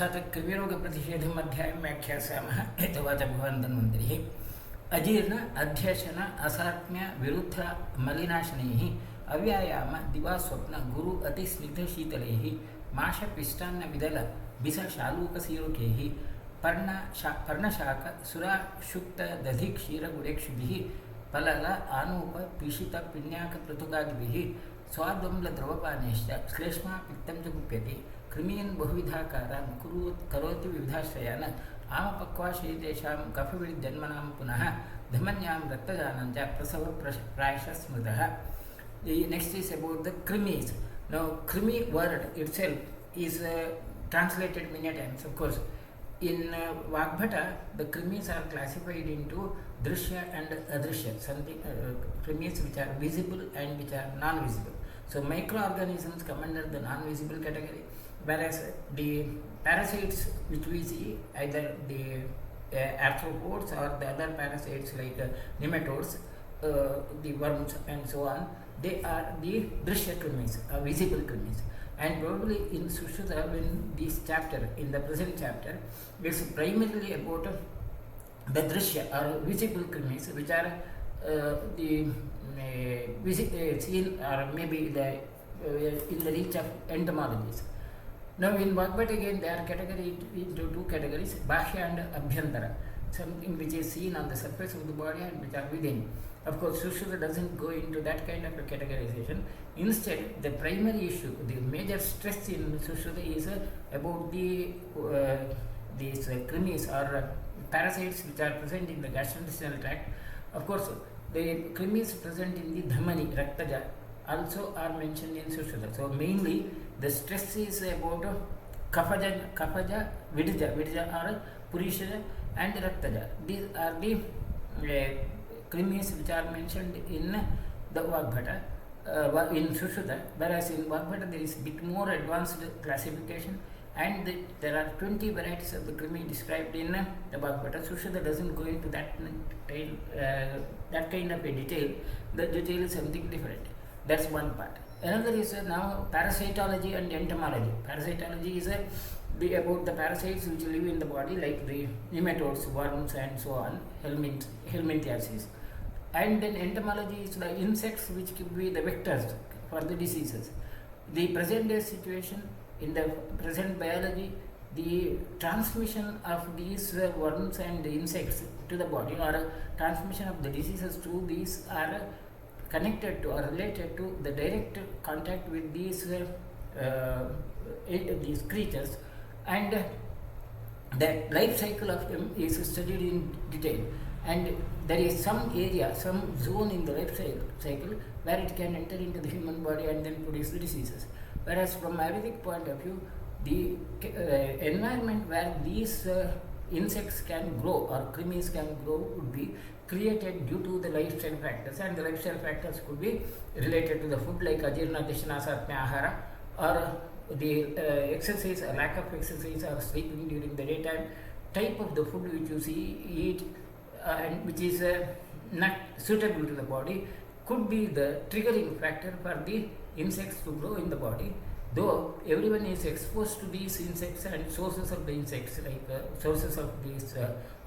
अर्थात कृमिरोगप्रतिषेधम् अध्यायं व्याख्यास्यामः। यथोवाच भगवान् धन्वन्तरिः अजीर्ण अध्यशन असात्म्य विरुद्ध मलिनाशनैः अव्यायाम दिवास्वप्न गुरु अतिस्निग्धशीतलैः माषपिष्टान्न विदल बिसशालूकसीरुकैः पर्णशाक सुराशुक्तदधिक्षीरगुडेक्षुभिः पलल आनूप पिशित पिण्याकपृथुकादिभिः स्वाद्वम्लद्रवपानैश्च श्लेष्मा पित्तं च गुप्यते कृमीन् बहुविधाकारान् करोति विविधाश्रयान् आमपक्वाशयितेषां कफविजन्मनां पुनः धमन्यां रक्तदानं च प्रसव प्रायशः स्मृतः. The next is about the krimis. Now, krimi word itself is translated many times. Of course, in Vagbhata, the krimis are classified into drishya and adrishya. Something krimis which are visible and which are non-visible. So, microorganisms come under the non-visible category, whereas the parasites which we see, either the arthropods or the other parasites like nematodes, the worms and so on, they are the drishya krimis, visible krimis. And probably in Sushruta, when this chapter, in the present chapter, it's primarily about the drishya or visible krimis, which are seen or maybe in the reach of entomologists. Now in Bhagavad again they are categorized into two categories, Bahya and Abhyantara, something which is seen on the surface of the body and which are within. Of course, Sushruta doesn't go into that kind of a categorization. Instead, the primary issue, the major stress in Sushruta is about these krimis or parasites which are present in the gastrointestinal tract. Of course, the krimis present in the dhamani, raktaja, also are mentioned in Sushruta. So mainly the stress is about kafaja, vidja or purishaja and raktaja. These are the krimis which are mentioned in the Vagbhata, in Sushruta, whereas in Vagbhata there is a bit more advanced classification, and there are 20 varieties of the krimi described in the Vagbhata. Sushruta doesn't go into that kind of a detail. The detail is something different. That's one part. Another is now parasitology and entomology. Parasitology is about the parasites which live in the body, like the nematodes, worms and so on, helminthiasis. And then entomology is the insects which could be the vectors for the diseases. The present day situation, in the present biology, the transmission of these worms and insects to the body, or transmission of the diseases to these, are connected to or related to the direct contact with these creatures, and the life cycle of them is studied in detail. And there is some area, some zone in the life cycle where it can enter into the human body and then produce the diseases. Whereas from Ayurvedic point of view, the environment where these insects can grow or krimis can grow would be created due to the lifestyle factors, and the lifestyle factors could be related to the food, like ajirna, deshana, asatmya, ahara, or the exercise, a lack of exercise or sleeping during the daytime, type of the food which you eat and which is not suitable to the body, could be the triggering factor for the insects to grow in the body. Though everyone is exposed to these insects and sources of the insects, like sources of these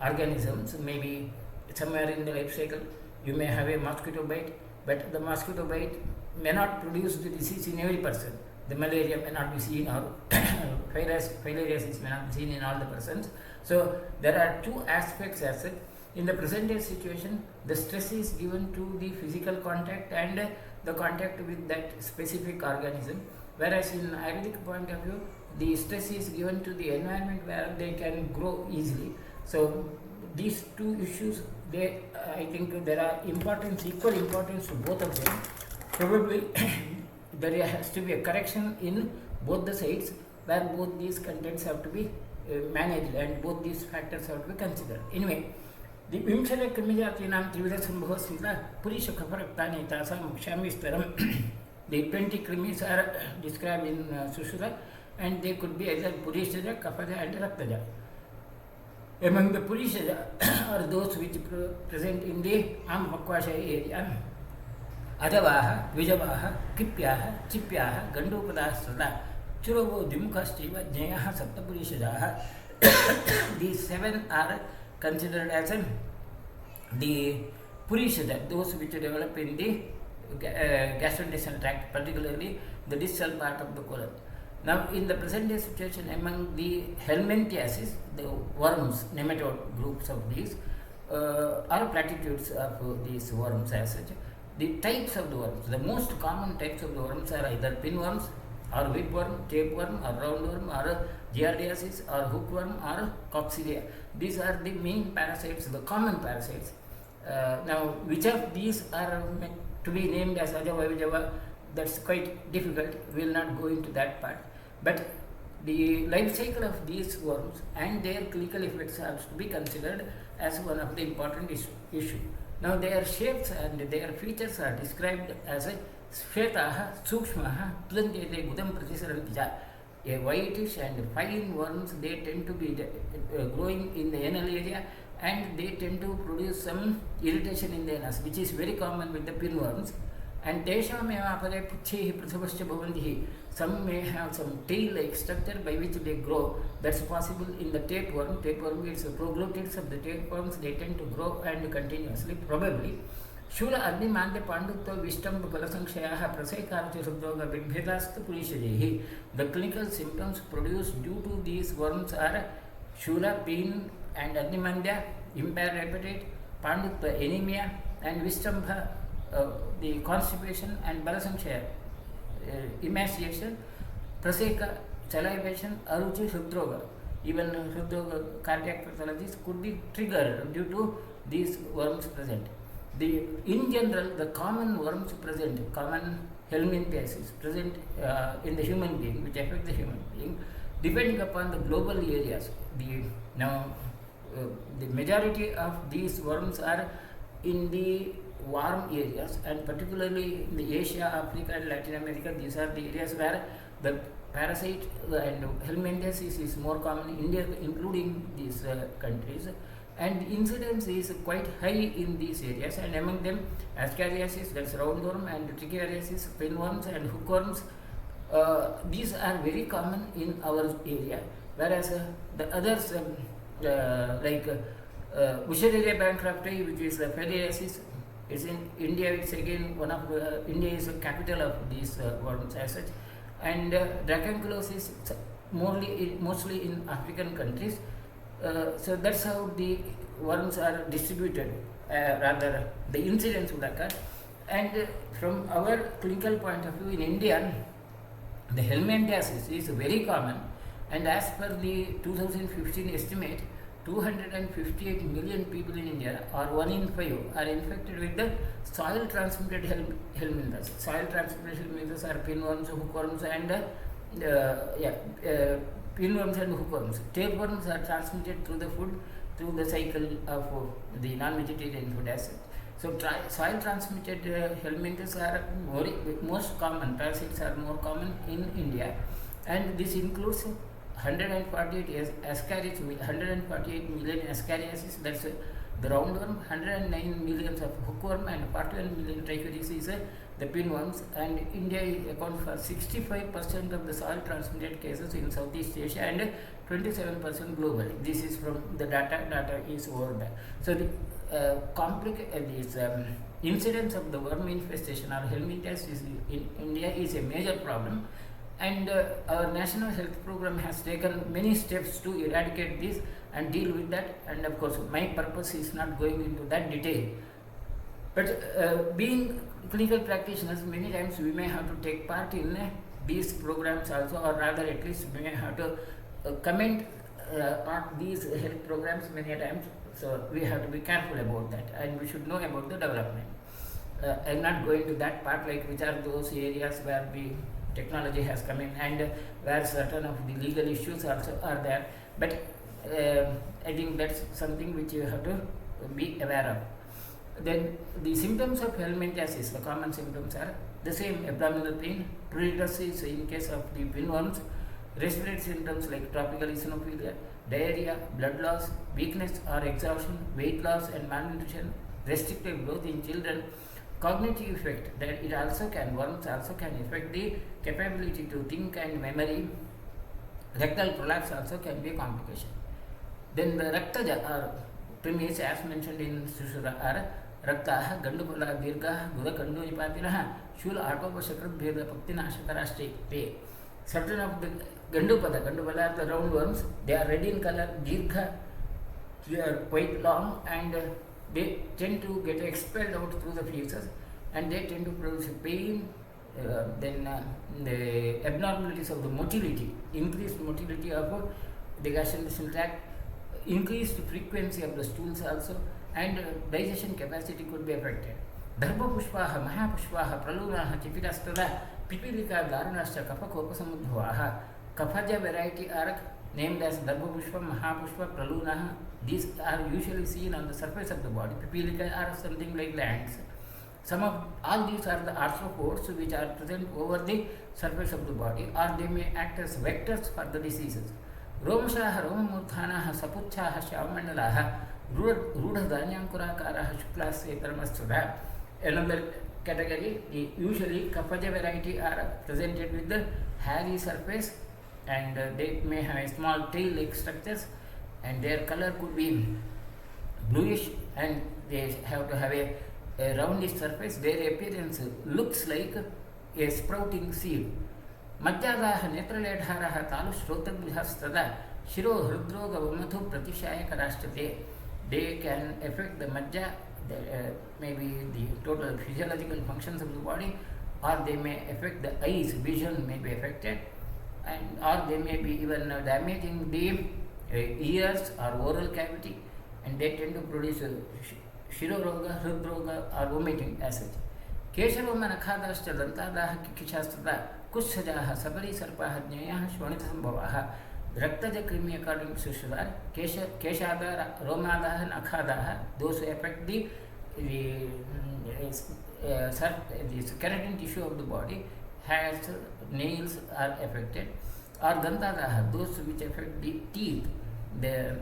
organisms, maybe somewhere in the life cycle you may have a mosquito bite, but the mosquito bite may not produce the disease in every person. The malaria may not be seen, or filariasis may not be seen in all the persons. So there are two aspects as such. In the present day situation, the stress is given to the physical contact and the contact with that specific organism, whereas in Ayurvedic point of view, the stress is given to the environment where they can grow easily. So these two issues, I think there are equal importance to both of them. Probably there has to be a correction in both the sides, where both these contents have to be managed and both these factors have to be considered. Anyway, the Vimshara Krimijatinam Trivida Sambhava Sila Purisha Kaparakhtani Tasam Kshamistaram. The 20 krimis are described in Sushruta, and they could be either Purishaja, Kapaja and Raktaja. Among the Purishaja are those which present in the Ampakvasha area. Adavaha, Vijavaha, Kipyaha, Chipyaha, Gandupadastrada, Churovo Dimukastiva, Jnayaha Saptapurishadaha. These 7 are considered as the Purishada, those which develop in the gastrointestinal tract, particularly the distal part of the colon. Now, in the present day situation, among the helminthiasis, the worms, nematode groups of these, are platitudes of these worms as such. The types of the worms, the most common types of the worms are either pinworms, or whipworm, tapeworm, or roundworm, or giardiasis, or hookworm, or coccidia. These are the main parasites, the common parasites. Now, which of these are to be named as Ajava Vijava, that's quite difficult. We will not go into that part. But the life cycle of these worms and their clinical effects are to be considered as one of the important issue. Now, their shapes and their features are described as a Shvetaha, Sukshmaha, Plantete, Gudam Pratisarantija. A whitish and fine worms, they tend to be growing in the anal area, and they tend to produce some irritation in the anus, which is very common with the pinworms. And Teshameva Apare Puchi Prathavascha Bhavandihi. Some may have some tail-like structure by which they grow. That's possible in the tapeworm. Tapeworm is proglottids of the tapeworms, they tend to grow and continuously, probably. Shula Agni Mande Pandutva Vishtam Balasangshayaha Prasekarcha Subdoga Vidbhedastu Purishajehi. The clinical symptoms produced due to these worms are Shula, pain, and Agnimandya, impaired appetite, Pandutva, anemia, and Vistambha, the constipation, and Balasamshaya, emaciation, Praseka, salivation, Aruchi, Hridroga. Even Hridroga cardiac pathologies could be triggered due to these worms present. In general, the common worms present, common helminthiasis present in the human being, which affect the human being, depending upon the global areas. The majority of these worms are in the warm areas, and particularly in the Asia, Africa, and Latin America. These are the areas where the parasite and helminthiasis is more common, India including these countries. And incidence is quite high in these areas, and among them ascariasis, that's roundworm, and trichiariasis, pinworms, and hookworms. These are very common in our area, whereas the others like Wuchereria bancrofti, which is filariasis, is in India. It's again one of India is the capital of these worms as such, and dracunculosis mostly in African countries. So that's how the worms are distributed, rather the incidence would occur. And from our clinical point of view in India, the helminthiasis is very common, and as per the 2015 estimate, 258 million people in India, or 1 in 5, are infected with the soil transmitted helminthiasis. Soil transmitted helminthiasis are pinworms, hookworms, and pinworms and hookworms. Tapeworms are transmitted through the food, through the cycle of the non-vegetarian food as such. So, soil transmitted helminthiasis are most common. Parasites are more common in India, and this includes 148 million ascariasis, that's the roundworm, 109 millions of hookworm, and 41 million trichuriasis, the pinworms. And India accounts for 65% of the soil transmitted cases in Southeast Asia and 27% globally. This is from the data is over there. So the incidence of the worm infestation or helminthiasis in India is a major problem, and our national health program has taken many steps to eradicate this and deal with that. And of course, my purpose is not going into that detail, but being clinical practitioners, many times we may have to take part in these programs also, or rather at least we may have to comment on these health programs many times. So we have to be careful about that, and we should know about the development. I'm not going to that part, like which are those areas where the technology has come in and where certain of the legal issues also are there, but I think that's something which you have to be aware of. Then the symptoms of helminthiasis, the common symptoms are the same: abdominal pain, pruritus in case of the pinworms, respiratory symptoms like tropical eosinophilia, diarrhea, blood loss, weakness or exhaustion, weight loss and malnutrition, restrictive growth in children, cognitive effect, that it also can, worms also can affect the capability to think and memory. Rectal prolapse also can be a complication. Then the raktaja or premise, as mentioned in Sushruta, are raktaha, gandupala, dirga, guda kandu nipatinaha, shula artopashakrat bheda paktinashakaraste pe. Certain of the gandupala are the round worms, they are red in color, dirgha, they are quite long, and they tend to get expelled out through the feces, and they tend to produce pain. Then the abnormalities of the motility, increased motility of the gastrointestinal tract, increased frequency of the stools also, and digestion capacity could be affected. Dharma pushpaha, mahapushpaha, pralunaha, chipirastada, pipilika, dharunascha, kapakopasamudbhavaha. Kaphaja variety are named as Dharma pushpa, mahapushpa, pralunaha. These are usually seen on the surface of the body. Pipilika are something like glands. All these are the arthropods which are present over the surface of the body, or they may act as vectors for the diseases. Romashaha, Romamurthanaha, Sapuchaha, Shavamandalaha, Rudha Dhanyankurakaraha, Shuklas, Etaramastada. Another category, usually Kaphaja variety are presented with the hairy surface, and they may have a small tail-like structures, and their color could be bluish, and they have to have a roundish surface. Their appearance looks like a sprouting seed. Madhyadaha netraledharaha talu shrotadvihastada shiro hridroga vamathu pratishayaka rashtate. They can affect the madhya, maybe the total physiological functions of the body, or they may affect the eyes, vision may be affected, and or they may be even damaging the ears or oral cavity, and they tend to produce Shiroroga, Hridroga, or vomiting as such. Keshavama Nakhadascha Dantadaha Kikishastada Kushajaha Sabari Sarpaha Jnayaha Shwanita Sambhavaha Raktaja Krimi according to Sushruta, Keshada, Romadaha, Nakhadaha, those who affect the keratin tissue of the body, hairs, nails are affected, or Dantadaha, those which affect the teeth, the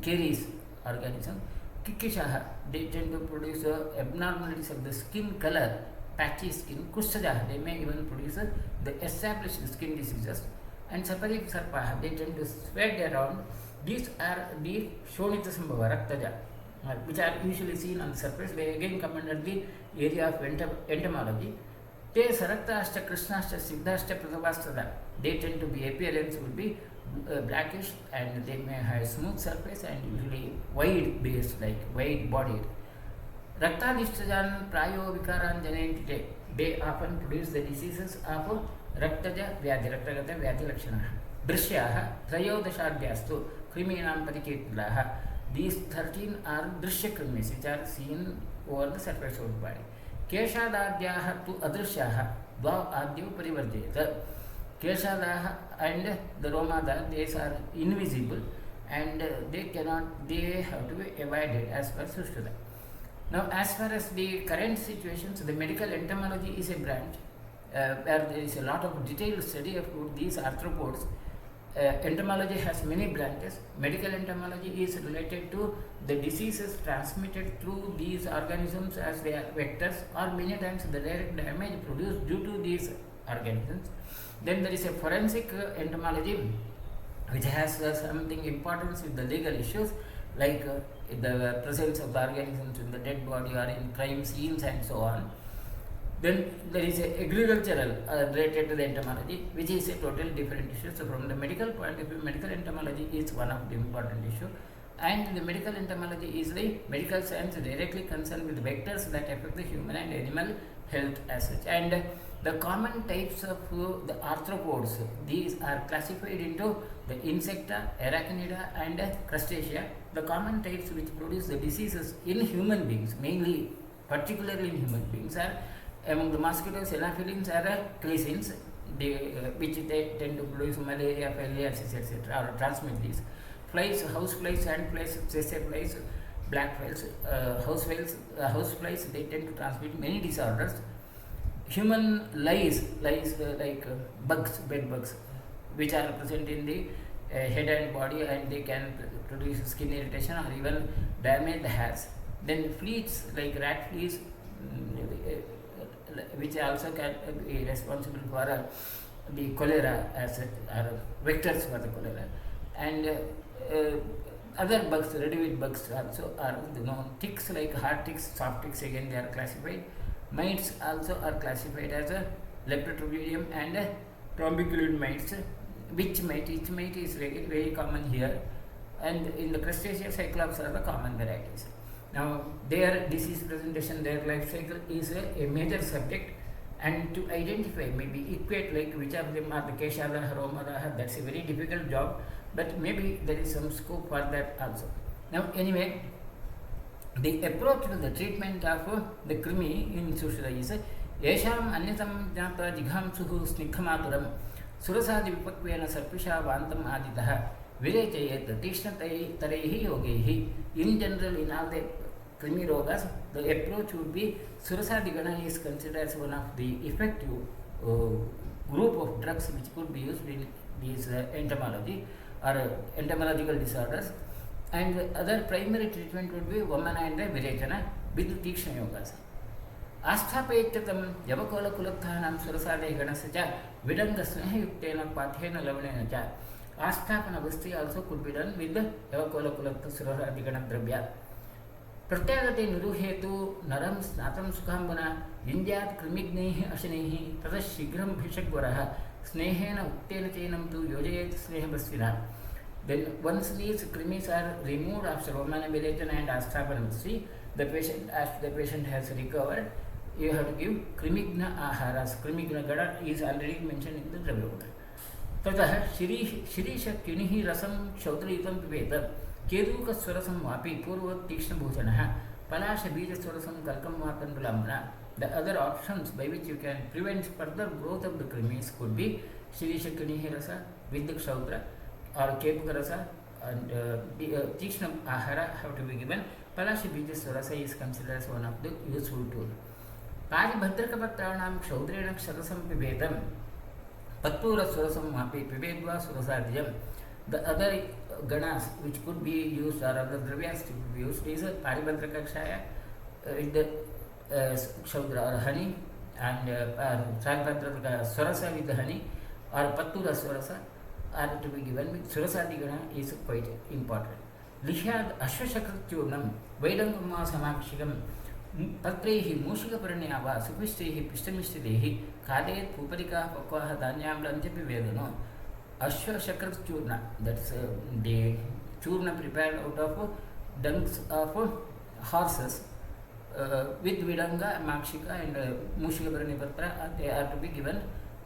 caries organism. Kikishaha, they tend to produce abnormalities of the skin color, patchy skin. Kushajaha, they may even produce the established skin diseases. And Sapari Sarpaha, they tend to spread around. These are the Shonita Sambhava, Raktaja, which are usually seen on the surface. They again come under the area of entomology. Te Saraktascha, Krishnascha, Siddhascha, Pratavastada, they tend to be, appearance would be blackish, and they may have a smooth surface and usually wide base, like wide bodied. Raktadishtajan prayo vikaran janentite, they often produce the diseases of Raktaja Vyadhi, Raktagata Vyadhi Lakshana. Drishyaha, Trayodashadhyastu, Kriminam Pariketulaha. These 13 are Drishya krimis which are seen over the surface of the body. Keshadadhyaha to Adrishyaha, Dvav Adhyu Parivarjeta. Keshadaha and the Romada, these are invisible, and they have to be avoided as per Sushruta. Now, as far as the current situations, the medical entomology is a branch where there is a lot of detailed study about these arthropods. Entomology has many branches. Medical entomology is related to the diseases transmitted through these organisms as they are vectors, or many times the direct damage produced due to these organisms. Then there is a forensic entomology which has something importance with the legal issues, like the presence of the organisms in the dead body or in crime scenes and so on. Then there is a agricultural related to the entomology, which is a totally different issue. So from the medical point of view, medical entomology is one of the important issues, and the medical entomology is the medical science directly concerned with vectors that affect the human and animal health as such. And the common types of the arthropods, these are classified into the insecta, arachnida, and crustacea. The common types which produce the diseases in human beings, mainly particularly in human beings, are among the mosquitoes, anophelines are cleisins, which they tend to produce malaria, filariasis, etc., or transmit these. Flies, house flies, sand flies, tsetse flies, black flies, house flies, they tend to transmit many disorders. Human lice like bugs, bed bugs, which are present in the head and body, and they can produce skin irritation or even damage the hairs. Then fleas like rat fleas, which also can be responsible for the cholera as or vectors for the cholera, and other bugs, redweed bugs also are known. Ticks like hard ticks, soft ticks, again they are classified. Mites also are classified as a leptotropidium and trombiculid mites. Witch mite is very common here, and in the crustacean cyclops are the common varieties. Now their disease presentation, their life cycle is a major subject, and to identify, maybe equate like which of them are the Keshadaha, Romadaha, that's a very difficult job, but maybe there is some scope for that also. Now anyway, the approach to the treatment of the krimi in Sushra is Yesham Anyatam Jnata Jighamsuhu Snikhamapuram Surasadi Vipakvena Sarpisha Vantam Aditaha Virechayet Tishna Tarehi Yogehi. In general, in all the krimi rogas, the approach would be Surasadigana is considered as one of the effective group of drugs which could be used in these entomology or entomological disorders, and other primary treatment would be Vamana and Virechana with Tikshna yogas. Asthapetam Yavakola Kulakhanam Surasade Ganasacha Vidanga Snehayuktena Pathena Lavana Cha. Asthapana Vasti also could be done with the Yavakola Kulakta Surasadigana Drabya. Pratyagate Nuruhetu Naram Snatam Sukhambana Indyat Krimignehi Ashnehi Tata Shigram Bhishakvaraha Snehena Uktena Chainam to Yojayat Snehabasvina. Then once these krimis are removed after Vamana Virechana and Asthapana Vasti, the patient, as the patient has recovered, you have to give Krimigna Aharas. Krimigna Gada is already mentioned in the Dravya. Tata Shirisha Kinihi Rasam Shaudritam Piveta Keduka Swarasam Vapi Purva Tikshna Bhujanaha Palasha Bija Swarasam Kalkam Vatandulamana. The other options by which you can prevent further growth of the krimis could be Shirisha Kinihi Rasa, Vidyuk Shaudra, or Kepuka Rasa, and Tikshna Ahara have to be given. Palasha Bija Swarasa is considered as one of the useful tools. Paribhadrakapattranam Kshaudrena Ksharasam Pibedam Pattura Surasam Mapi Pibedva Surasadiyam. The other ganas which could be used or other dravyas to be used is Paribhadraka Kshaya with the Kshaudra or honey, and Paribhadraka Surasa with the honey, or Pattura Surasa are to be given with Surasadigana is quite important. Lihad Ashwashakraturnam Vaidangama Samakshigam Patrehi Mushikaparanyava Supistehi Pistamistidehi Kadet Puparika Pakaha Danyam Lantepi Vedano Ashwashakrat Churna, that's the churna prepared out of dungs of horses with Vidanga, Makshika and Mushikaparanipatra. They are to be given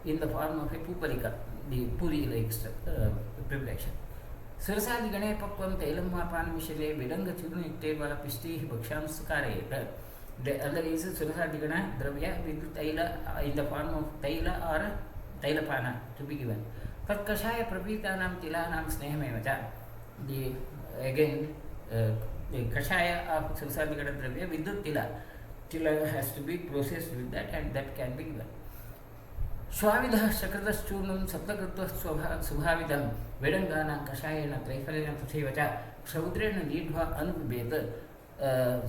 in the form of a Puparika, the Puri like preparation. Surasadigane Pakvam Tailam Mapan Mishale Vidanga Churniteva Pisti Baksham Sukare. The other is Surasadigana Dravya with Taila in the form of Taila or Tailapana to be given. Katkashaya Prapitanam Tilanam Snehamevacha. The again the Kashaya of Surasadigana Dravya with the Tila. Tila has to be processed with that, and that can be given. Shwavidha Shakradas Churnam Saptakritva Subhavidam Vedangana Kashayana Traifalena Tathivacha Kshaudrena Nidva Anubeta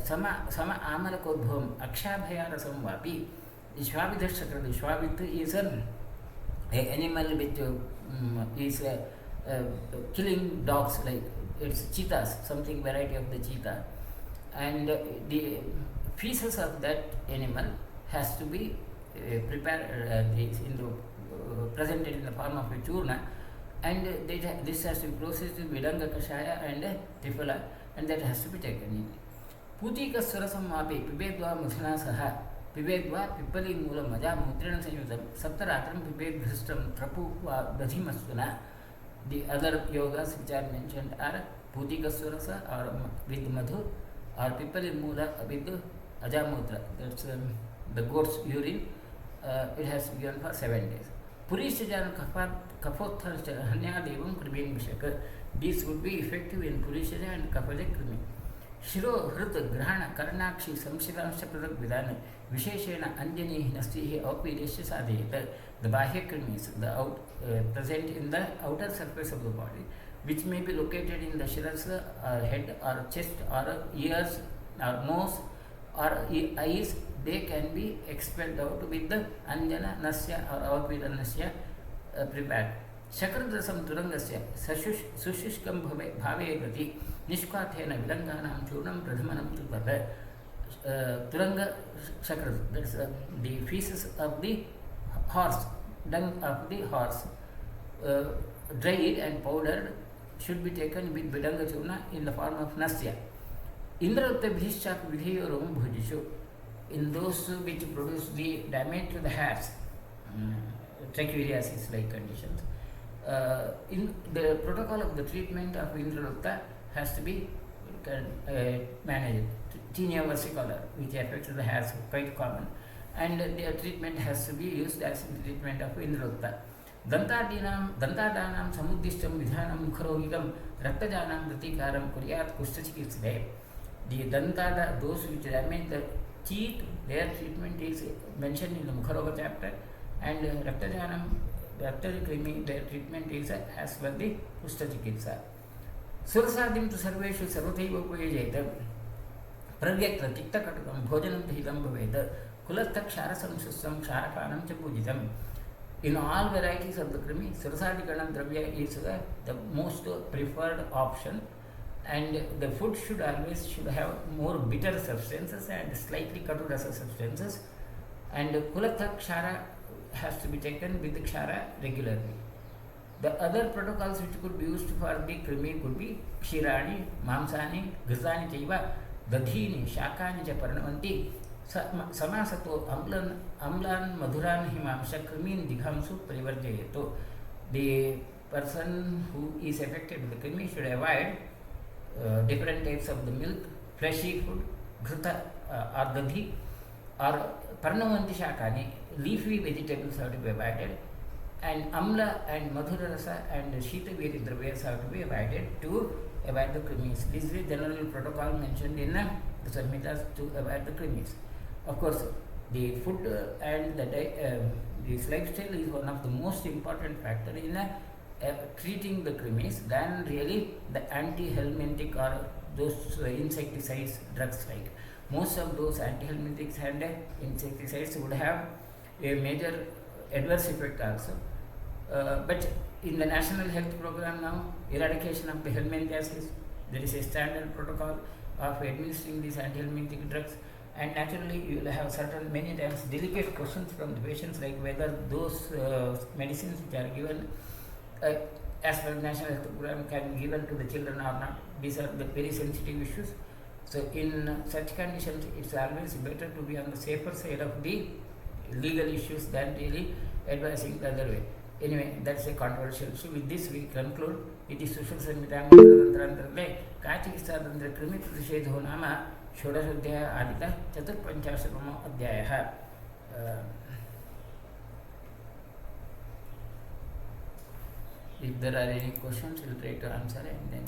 Sama Amalakodbham Akshabhayarasam Vapi. The Shwavidha Shakra, the Shwavit is an animal which is killing dogs, like it's cheetahs, something variety of the cheetah, and the feces of that animal has to be prepared presented in the form of a churna, and this has to be processed with Vidanga Kashaya and Triphala, and that has to be taken in. Putika Surasam Mapi Pibedva Muthana Saha Pibedva Pipali Mula Maja Mutrana Sayutam Saptaratram Pibed Bhistam Trapu Dadhimastuna. The other yogas which are mentioned are Putika Surasa or with Madhu, or Pipali Mula with Ajamutra, that's the goat's urine. It has to be given for 7 days. Purishajan Kapothar Hanya Devam Krimin Vishaka. This would be effective in Purishaja and Kapale Krimi. Shiro Hrut Grahana Karnakshi Samshiransha Pradak Vidana Visheshena Anjani Nastihi Opidesha Sadheta. The Bahya Krimis, present in the outer surface of the body, which may be located in the shirasa or head or chest or ears or nose or eyes, they can be expelled out with the Anjana Nasya or out with Nasya prepared. Shakradasam Turangasya Sushishkam Bhave Gati Nishkathena Vilanganam Churnam Pradhamanam Tupada Turanga Shakra, that's the feces of the horse, dung of the horse, dried and powdered, should be taken with Vidanga Churna in the form of Nasya. Indrautta Bhishchak Vidhayorum Bhujishu, in those which produce the damage to the hairs, trichuriasis-like conditions. In the protocol of the treatment of Indrautta has to be managed. Tinea versicolor, which affects the hairs, quite common, and their treatment has to be used as in the treatment of Indrautta. Dantadanam Samuddishtam Vidhanam Mukharogikam Raktajanam Pratikaram Kuryat Kushachikitsade. The Dantada, those which damage the teeth, their treatment is mentioned in the Mukharoga chapter, and Raktajanam, Raktakrimi, their treatment is as well the Kushachikitsa. Surasadim to Sarveshu Sarvataiva Puyajeta Pragyatra Chittakatakam Bhojanam Hidam Bhaveda Kulatha Ksharasam Susam Ksarapanam Chapujitam. In all varieties of the krimi, Surasadikanam Dravya is the most preferred option, and the food should always have more bitter substances and slightly katurasa substances, and Kulatha Kshara has to be taken with the Kshara regularly. The other protocols which could be used for the krimi could be Kshirani, Mamsani, Gazani Chaiva, Dadhini, Shakani cha Parnavanti, Samasato, Amlan, Madhuran, Himamsha, Krimin, Dighamsu, Privarjayato. The person who is affected with the krimi should avoid different types of the milk, fleshy food, Ghrita or Dadhi, or Parnavanti Shakani, leafy vegetables have to be avoided, and Amla and Madhurarasa and Shita Viri Dravyas have to be avoided to avoid the krimis. This is the general protocol mentioned in the Samhitas to avoid the krimis. Of course, the food and this lifestyle is one of the most important factors in treating the krimis than really the anti-helminthic or those insecticides drugs like. Most of those anti-helminthics and insecticides would have a major adverse effect also. But in the National Health Program now, eradication of the helminthiasis, there is a standard protocol of administering these anti-helminthic drugs, and naturally you will have certain many times delicate questions from the patients like whether those medicines which are given as per the National Health Program can be given to the children or not. These are the very sensitive issues. So in such conditions, it's always better to be on the safer side of the legal issues than really advising the other way. Anyway, that's a controversial issue. With this we conclude. It is Sushil Samhitamantrantarantare Kachikitsadandra Krimipratishedho Nama Shodashodhyaya Adita Chaturpanchashakamo Adhyayah. If there are any questions, we'll try to answer and then